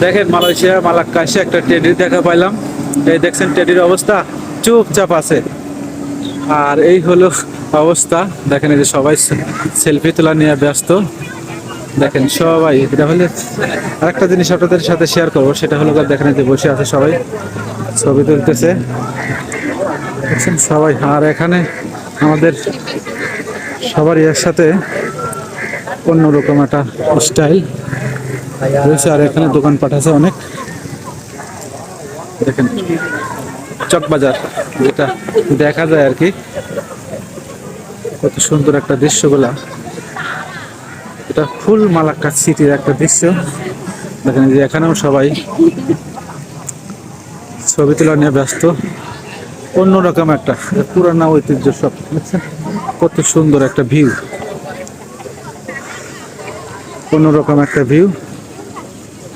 দেখেন Malaysia Malacca এসে একটা টেডির দেখা পাইলাম। এই দেখছেন টেডির অবস্থা, চুপচাপ আছে। আর এই হলো অবস্থা, দেখেন এই যে সবাই সেলফি তোলা নিয়ে ব্যস্ত। দেখেন সবাই, এটা হলে আরেকটা জিনিস আপনাদের সাথে শেয়ার করবো, সেটা হলো দেখেন এই যে বসে আছে সবাই ছবি তুলতেছে, দেখছেন সবাই। আর এখানে আমাদের সবারই একসাথে অন্যরকম একটা স্টাইল রয়েছে। আর এখানে দোকানপাট আছে অনেক, দেখেন চকবাজার যেটা দেখা যায় আর কি, কত সুন্দর একটা দৃশ্যগুলা। এটা ফুল মালাক্কা সিটির একটা দৃশ্য। দেখেন যে এখানেও সবাই ছবি তোলা নিয়ে ব্যস্ত, অন্যরকম একটা পুরানো ঐতিহ্য সব, বুঝছেন কত সুন্দর একটা ভিউ, অন্যরকম একটা ভিউ।